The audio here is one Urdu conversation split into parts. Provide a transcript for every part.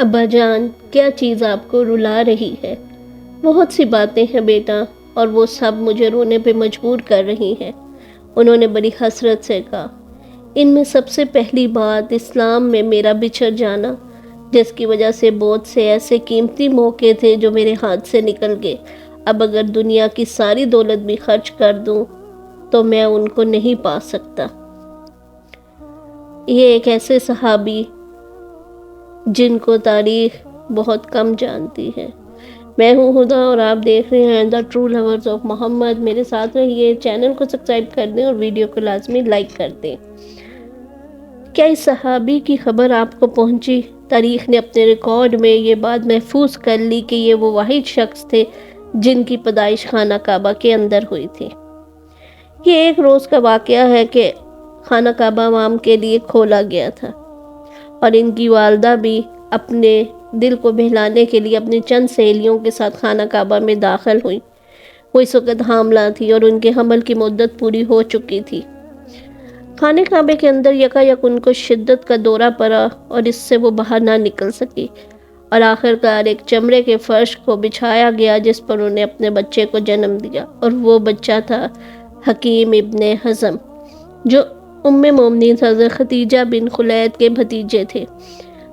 ابا جان، کیا چیز آپ کو رلا رہی ہے؟ بہت سی باتیں ہیں بیٹا، اور وہ سب مجھے رونے پہ مجبور کر رہی ہیں، انہوں نے بڑی حسرت سے کہا۔ ان میں سب سے پہلی بات اسلام میں میرا بچھڑ جانا، جس کی وجہ سے بہت سے ایسے قیمتی موقع تھے جو میرے ہاتھ سے نکل گئے۔ اب اگر دنیا کی ساری دولت بھی خرچ کر دوں تو میں ان کو نہیں پا سکتا۔ یہ ایک ایسے صحابی جن کو تاریخ بہت کم جانتی ہے۔ میں ہوں ہدا اور آپ دیکھ رہے ہیں دا ٹرو لورز آف محمد۔ میرے ساتھ رہیے، چینل کو سبسکرائب کر دیں اور ویڈیو کو لازمی لائک کر دیں۔ کیا اس صحابی کی خبر آپ کو پہنچی؟ تاریخ نے اپنے ریکارڈ میں یہ بات محفوظ کر لی کہ یہ وہ واحد شخص تھے جن کی پیدائش خانہ کعبہ کے اندر ہوئی تھی۔ یہ ایک روز کا واقعہ ہے کہ خانہ کعبہ عوام کے لیے کھولا گیا تھا، اور ان کی والدہ بھی اپنے دل کو بہلانے کے لیے اپنی چند سہیلیوں کے ساتھ خانہ کعبہ میں داخل ہوئی۔ وہ اس وقت حاملہ تھی اور ان کے حمل کی مدت پوری ہو چکی تھی۔ خانہ کعبے کے اندر یکایک ان کو شدت کا دورہ پڑا اور اس سے وہ باہر نہ نکل سکی، اور آخرکار ایک چمڑے کے فرش کو بچھایا گیا جس پر انہوں نے اپنے بچے کو جنم دیا، اور وہ بچہ تھا حکیم ابن حزم، جو ام مومنین حضرت خدیجہ بن خلید کے بھتیجے تھے۔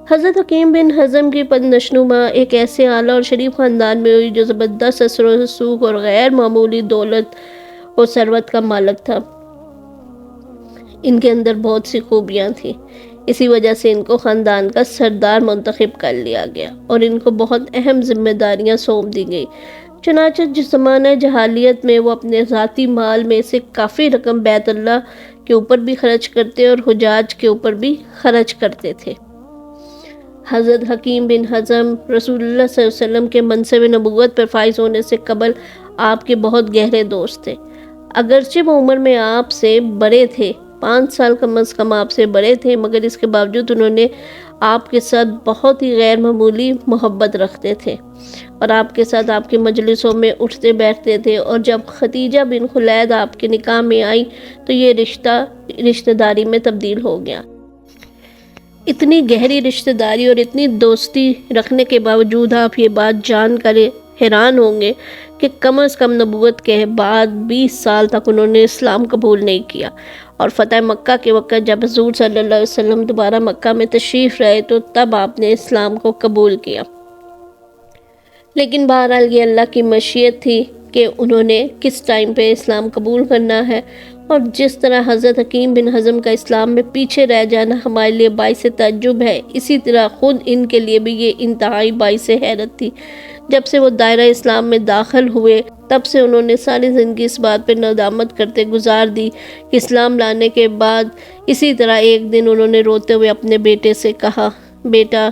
حضرت حکیم بن حزم کی پدنشنما ایک ایسے اعلیٰ اور شریف خاندان میں ہوئی جو زبردست اثر و رسوخ اور غیر معمولی دولت اور ثروت کا مالک تھا۔ ان کے اندر بہت سی خوبیاں تھیں، اسی وجہ سے ان کو خاندان کا سردار منتخب کر لیا گیا اور ان کو بہت اہم ذمہ داریاں سونپ دی گئی۔ چنانچہ جس زمانہ جاہلیت میں وہ اپنے ذاتی مال میں سے کافی رقم بیت اللہ کے اوپر بھی خرچ کرتے اور حجاج کے اوپر بھی خرچ کرتے تھے۔ حضرت حکیم بن حزم رسول اللہ صلی اللہ علیہ وسلم کے منصب نبوت پر فائز ہونے سے قبل آپ کے بہت گہرے دوست تھے۔ اگرچہ وہ عمر میں آپ سے بڑے تھے، 5 سال کم از کم آپ سے بڑے تھے، مگر اس کے باوجود انہوں نے آپ کے ساتھ بہت ہی غیر معمولی محبت رکھتے تھے، اور آپ کے ساتھ آپ کی مجلسوں میں اٹھتے بیٹھتے تھے۔ اور جب خدیجہ بن خلید آپ کے نکاح میں آئی تو یہ رشتہ داری میں تبدیل ہو گیا۔ اتنی گہری رشتہ داری اور اتنی دوستی رکھنے کے باوجود آپ یہ بات جان کر حیران ہوں گے کہ کم از کم نبوت کے بعد 20 سال تک انہوں نے اسلام قبول نہیں کیا، اور فتح مکہ کے وقت جب حضور صلی اللہ علیہ وسلم دوبارہ مکہ میں تشریف لائے تو تب آپ نے اسلام کو قبول کیا۔ لیکن بہرحال یہ اللہ کی مشیت تھی کہ انہوں نے کس ٹائم پہ اسلام قبول کرنا ہے، اور جس طرح حضرت حکیم بن حزم کا اسلام میں پیچھے رہ جانا ہمارے لیے باعث تعجب ہے، اسی طرح خود ان کے لیے بھی یہ انتہائی باعث حیرت تھی۔ جب سے وہ دائرہ اسلام میں داخل ہوئے تب سے انہوں نے ساری زندگی اس بات پہ ندامت کرتے گزار دی کہ اسلام لانے کے بعد اسی طرح ایک دن انہوں نے روتے ہوئے اپنے بیٹے سے کہا، بیٹا،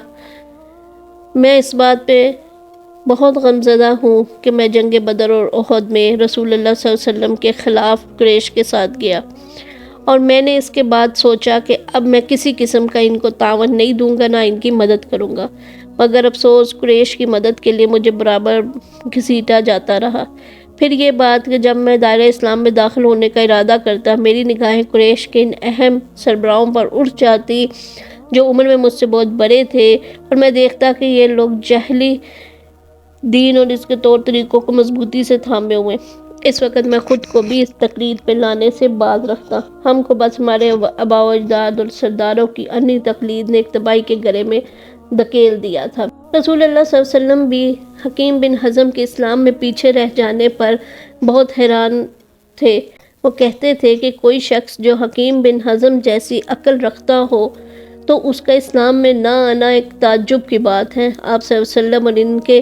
میں اس بات پہ بہت غمزدہ ہوں کہ میں جنگ بدر اور احد میں رسول اللہ صلی اللہ علیہ وسلم کے خلاف قریش کے ساتھ گیا، اور میں نے اس کے بعد سوچا کہ اب میں کسی قسم کا ان کو تعاون نہیں دوں گا، نہ ان کی مدد کروں گا، مگر افسوس قریش کی مدد کے لیے مجھے برابر گھسیٹا جاتا رہا۔ پھر یہ بات کہ جب میں دائرہ اسلام میں داخل ہونے کا ارادہ کرتا، میری نگاہیں قریش کے ان اہم سربراہوں پر اٹھ جاتی جو عمر میں مجھ سے بہت بڑے تھے، اور میں دیکھتا کہ یہ لوگ جاہلی دین اور اس کے طور طریقوں کو مضبوطی سے تھامے ہوئے۔ اس وقت میں خود کو بھی اس تقلید پہ لانے سے باز رکھتا، ہم کو بس ہمارے آباء و اجداد اور سرداروں کی انی تقلید نے ایک تباہی کے گڑھے میں دھکیل دیا تھا۔ رسول اللہ صلی اللہ علیہ وسلم بھی حکیم بن حزم کے اسلام میں پیچھے رہ جانے پر بہت حیران تھے۔ وہ کہتے تھے کہ کوئی شخص جو حکیم بن حزم جیسی عقل رکھتا ہو تو اس کا اسلام میں نہ آنا ایک تعجب کی بات ہے۔ آپ صلی اللہ علیہ وسلم اور ان کے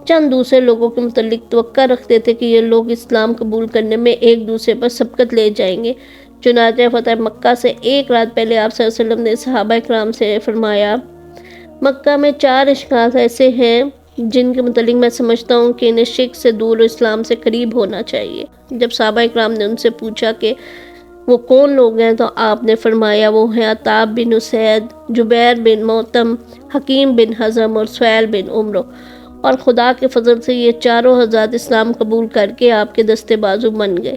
چند دوسرے لوگوں کے متعلق توقع رکھتے تھے کہ یہ لوگ اسلام قبول کرنے میں ایک دوسرے پر سبقت لے جائیں گے۔ چنانچہ فتح مکہ سے ایک رات پہلے آپ صلی اللہ علیہ وسلم نے صحابہ کرام سے فرمایا، مکہ میں 4 اشخاص ایسے ہیں جن کے متعلق میں سمجھتا ہوں کہ انہیں شرک سے دور اور اسلام سے قریب ہونا چاہیے۔ جب صحابہ کرام نے ان سے پوچھا کہ وہ کون لوگ ہیں تو آپ نے فرمایا، وہ ہیں عطاب بن اسید، جبیر بن محتم، حکیم بن حزم اور سہیل بن عمرو۔ اور خدا کے فضل سے یہ چاروں حضرات اسلام قبول کر کے آپ کے دستے بازو بن گئے۔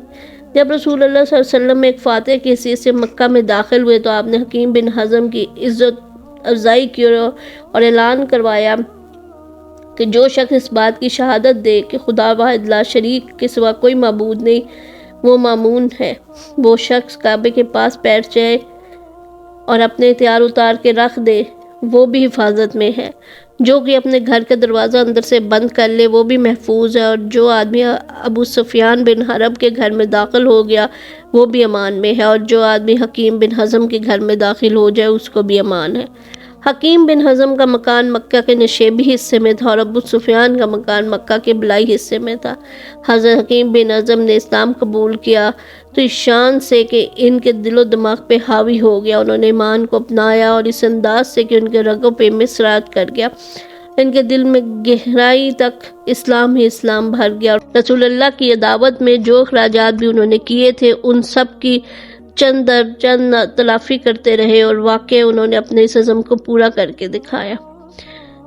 جب رسول اللہ صلی اللہ علیہ وسلم ایک فاتح کی حیثیت سے مکہ میں داخل ہوئے تو آپ نے حکیم بن حزم کی عزت افزائی کی اور اعلان کروایا کہ جو شخص اس بات کی شہادت دے کہ خدا واحد لا شریک کے سوا کوئی معبود نہیں، وہ مامون ہے، وہ شخص کعبے کے پاس بیٹھ جائے اور اپنے ہتھیار اتار کے رکھ دے، وہ بھی حفاظت میں ہے۔ جو کہ اپنے گھر کا دروازہ اندر سے بند کر لے وہ بھی محفوظ ہے، اور جو آدمی ابو سفیان بن حرب کے گھر میں داخل ہو گیا وہ بھی امان میں ہے، اور جو آدمی حکیم بن حزم کے گھر میں داخل ہو جائے اس کو بھی امان ہے۔ حکیم بن حزم کا مکان مکہ کے نشیبی حصے میں تھا اور ابو سفیان کا مکان مکہ کے بلائی حصے میں تھا۔ حضرت حکیم بن حزم نے اسلام قبول کیا تو اس شان سے کہ ان کے دل و دماغ پہ حاوی ہو گیا، انہوں نے ایمان کو اپنایا اور اس انداز سے کہ ان کے رگوں پہ مصرات کر گیا، ان کے دل میں گہرائی تک اسلام ہی اسلام بھر گیا، اور رسول اللہ کی دعوت میں جو اخراجات بھی انہوں نے کیے تھے ان سب کی چند در چند تلافی کرتے رہے، اور واقع انہوں نے اپنے اس عزم کو پورا کر کے دکھایا۔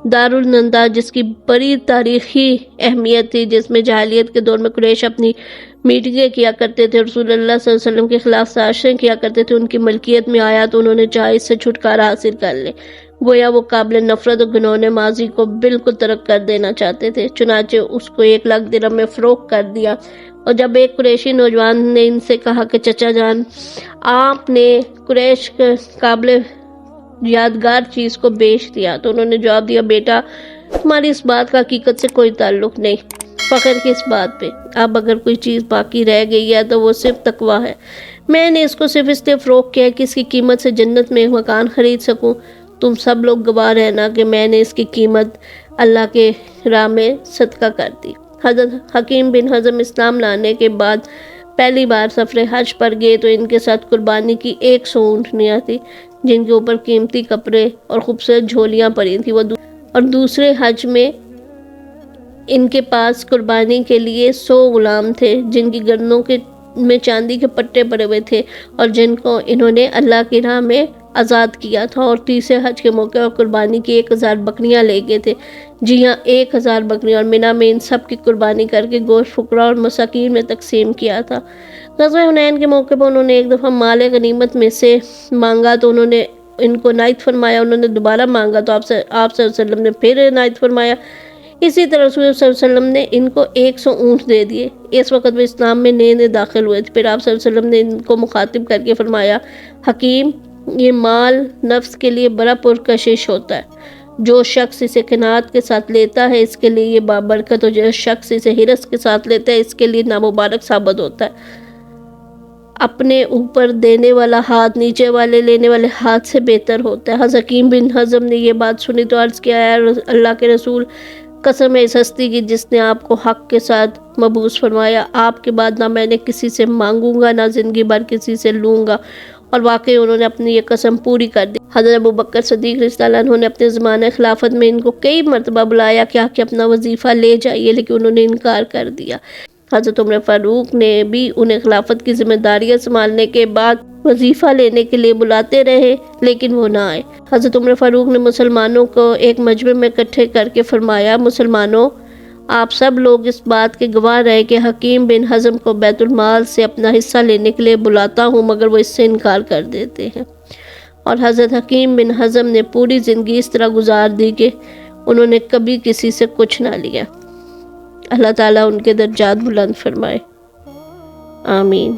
دارالندہ جس کی بڑی تاریخی اہمیت تھی، جس میں جاہلیت کے دور میں قریش اپنی میٹنگیں کیا کرتے تھے، رسول اللہ صلی اللہ علیہ وسلم کے خلاف سازشیں کیا کرتے تھے، ان کی ملکیت میں آیا تو انہوں نے چاہے اس سے چھٹکارا حاصل کر لے، گویا وہ قابل نفرت اور گھنونے ماضی کو بالکل ترک کر دینا چاہتے تھے۔ چنانچہ اس کو 1,00,000 درہم میں فروخت کر دیا، اور جب ایک قریشی نوجوان نے ان سے کہا کہ چچا جان، آپ نے قریش کے قابل یادگار چیز کو بیچ دیا، تو انہوں نے جواب دیا، بیٹا تمہاری اس بات کا حقیقت سے کوئی تعلق نہیں، فخر کس بات پہ؟ اب اگر کوئی چیز باقی رہ گئی ہے تو وہ صرف تقویٰ ہے۔ میں نے اس کو صرف اس لیے فروخت کیا کہ اس کی قیمت سے جنت میں ایک مکان خرید سکوں۔ تم سب لوگ گواہ رہنا کہ میں نے اس کی قیمت اللہ کے راہ میں صدقہ کر دی۔ حضرت حکیم بن حزم اسلام لانے کے بعد پہلی بار سفر حج پر گئے تو ان کے ساتھ قربانی کی 100 اونٹنیاں تھیں جن کے اوپر قیمتی کپڑے اور خوبصورت جھولیاں پڑی تھیں، اور دوسرے حج میں ان کے پاس قربانی کے لیے 100 غلام تھے جن کی گردنوں میں چاندی کے پٹے پڑے ہوئے تھے اور جن کو انہوں نے اللہ کی راہ میں آزاد کیا تھا، اور تیسرے حج کے موقع پر قربانی کی 1000 بکریاں لے گئے تھے۔ جی ہاں، 1000 بکریاں، اور مینا میں ان سب کی قربانی کر کے گوشت فقراء اور مساکین میں تقسیم کیا تھا۔ غزوہ حنین کے موقع پر انہوں نے ایک دفعہ مال غنیمت میں سے مانگا تو انہوں نے ان کو عنایت فرمایا، انہوں نے دوبارہ مانگا تو آپ صلی اللہ علیہ وسلم نے پھر عنایت فرمایا۔ اسی طرح رسول اللہ صلی اللہ علیہ وسلم نے ان کو 100 اونٹ دے دیے۔ اس وقت وہ اسلام میں نئے داخل ہوئے تھے۔ پھر آپ صلی اللہ علیہ وسلم نے ان کو مخاطب کر کے فرمایا، حکیم، یہ مال نفس کے لیے بڑا پرکشش ہوتا ہے، جو شخص اسے قناعت کے ساتھ لیتا ہے اس کے لیے یہ بابرکت، اور جو شخص اسے حرص کے ساتھ لیتا ہے اس کے لیے نامبارک ثابت ہوتا ہے۔ اپنے اوپر دینے والا ہاتھ نیچے والے لینے والے ہاتھ سے بہتر ہوتا ہے۔ حضرت حکیم بن حزم نے یہ بات سنی تو عرض کیا، اے اللہ کے رسول، قسم ہے اس ہستی کی جس نے آپ کو حق کے ساتھ مبعوث فرمایا، آپ کے بعد نہ میں نے کسی سے مانگوں گا نہ زندگی بھر کسی سے لوں گا، اور واقعی انہوں نے اپنی یہ قسم پوری کر دی۔ حضرت ابوبکر صدیق رضی اللہ عنہ نے اپنے زمانہ خلافت میں ان کو کئی مرتبہ بلایا کہ آ کے اپنا وظیفہ لے جائیے، لیکن انہوں نے انکار کر دیا۔ حضرت عمر فاروق نے بھی انہیں خلافت کی ذمہ داریاں سنبھالنے کے بعد وظیفہ لینے کے لیے بلاتے رہے لیکن وہ نہ آئے۔ حضرت عمر فاروق نے مسلمانوں کو ایک مجمع میں اکٹھے کر کے فرمایا، مسلمانوں، آپ سب لوگ اس بات کے گواہ رہے کہ حکیم بن حزم کو بیت المال سے اپنا حصہ لینے کے لیے بلاتا ہوں مگر وہ اس سے انکار کر دیتے ہیں۔ اور حضرت حکیم بن حزم نے پوری زندگی اس طرح گزار دی کہ انہوں نے کبھی کسی سے کچھ نہ لیا۔ اللہ تعالیٰ ان کے درجات بلند فرمائے، آمین۔